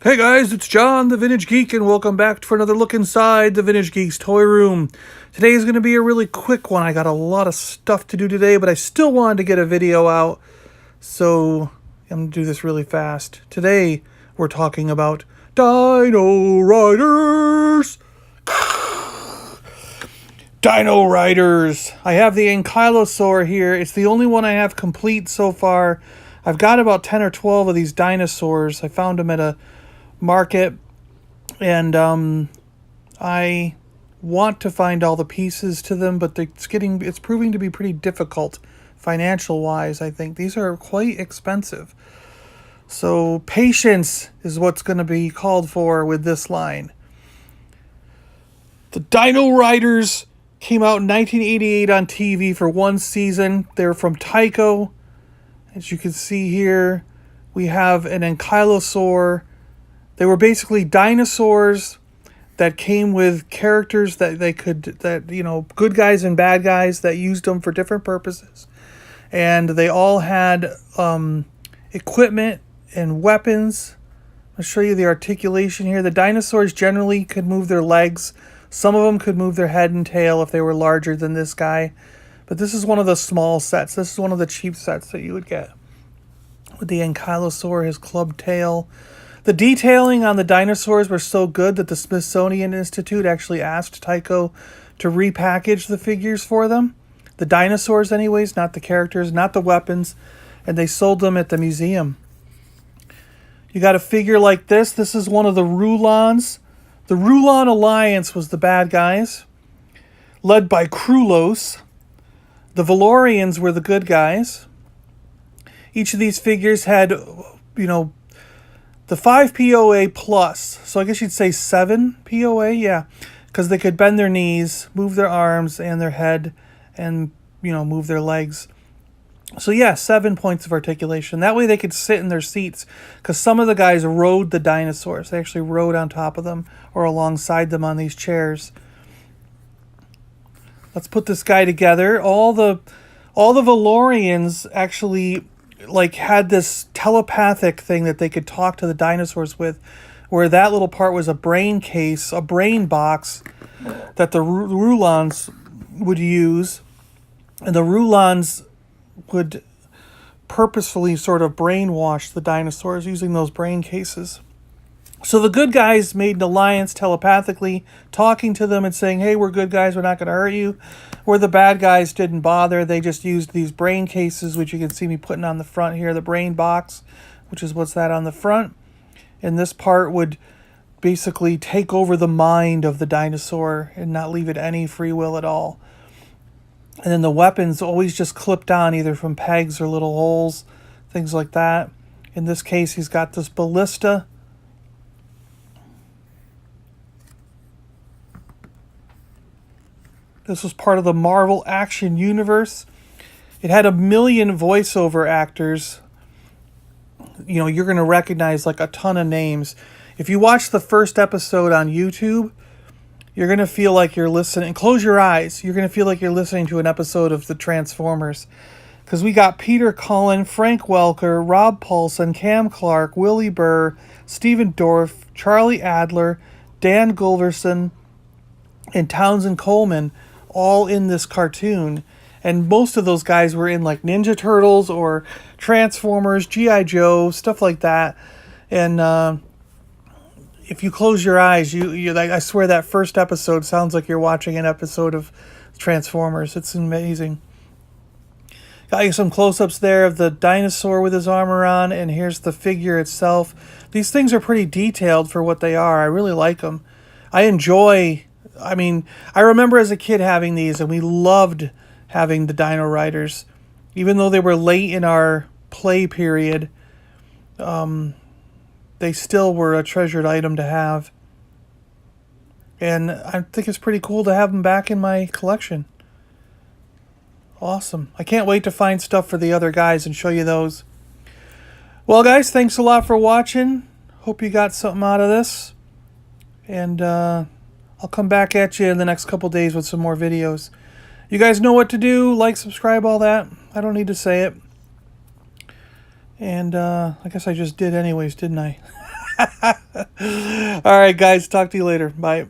Hey guys, it's John, the Vintage Geek, and welcome back for another look inside the Vintage Geek's toy room. Today is going to be a really quick one. I got a lot of stuff to do today, but I still wanted to get a video out, so I'm going to do this really fast. Today, we're talking about Dino Riders! Dino Riders! I have the Ankylosaur here. It's the only one I have complete so far. I've got about 10 or 12 of these dinosaurs. I found them at a market, and I want to find all the pieces to them, but it's proving to be pretty difficult financial wise. I think these are quite expensive, so patience is what's going to be called for with this line. The Dino Riders came out in 1988 on TV for one season. They're from Tyco. As you can see here, we have an Ankylosaur. They were basically dinosaurs that came with characters good guys and bad guys that used them for different purposes. And they all had equipment and weapons. I'll show you the articulation here. The dinosaurs generally could move their legs. Some of them could move their head and tail if they were larger than this guy. But this is one of the small sets. This is one of the cheap sets that you would get. With the Ankylosaur, his club tail. The detailing on the dinosaurs were so good that the Smithsonian Institute actually asked Tyco to repackage the figures for them. The dinosaurs anyways, not the characters, not the weapons. And they sold them at the museum. You got a figure like this. This is one of the Rulons. The Rulon Alliance was the bad guys, led by Krulos. The Valorians were the good guys. Each of these figures had, the 5 POA plus. So I guess you'd say 7 POA, yeah. Because they could bend their knees, move their arms and their head, and, move their legs. So yeah, 7 points of articulation. That way they could sit in their seats. Because some of the guys rode the dinosaurs. They actually rode on top of them or alongside them on these chairs. Let's put this guy together. All the Valorians actually had this telepathic thing that they could talk to the dinosaurs with, where that little part was a brain case, a brain box that the Rulons would use, and the Rulons would purposefully sort of brainwash the dinosaurs using those brain cases. So the good guys made an alliance telepathically, talking to them and saying, hey, we're good guys, we're not going to hurt you. Where the bad guys didn't bother, they just used these brain cases, which you can see me putting on the front here, the brain box, which is what's that on the front. And this part would basically take over the mind of the dinosaur and not leave it any free will at all. And then the weapons always just clipped on, either from pegs or little holes, things like that. In this case, he's got this ballista. This was part of the Marvel Action Universe. It had 1 million voiceover actors. You're going to recognize a ton of names. If you watch the first episode on YouTube, you're going to feel like you're listening. Close your eyes. You're going to feel like you're listening to an episode of the Transformers. Because we got Peter Cullen, Frank Welker, Rob Paulson, Cam Clark, Willie Burr, Stephen Dorff, Charlie Adler, Dan Gulverson, and Townsend Coleman, all in this cartoon. And most of those guys were in Ninja Turtles or Transformers, G.I. Joe, stuff like that. And if you close your eyes, I swear that first episode sounds like you're watching an episode of Transformers. It's amazing. Got you some close-ups there of the dinosaur with his armor on, and here's the figure itself. These things are pretty detailed for what they are. I really like them. I remember as a kid having these, and we loved having the Dino Riders. Even though they were late in our play period, they still were a treasured item to have. And I think it's pretty cool to have them back in my collection. Awesome. I can't wait to find stuff for the other guys and show you those. Well, guys, thanks a lot for watching. Hope you got something out of this. And I'll come back at you in the next couple days with some more videos. You guys know what to do. Like, subscribe, all that. I don't need to say it. And I guess I just did anyways, didn't I? All right, guys. Talk to you later. Bye.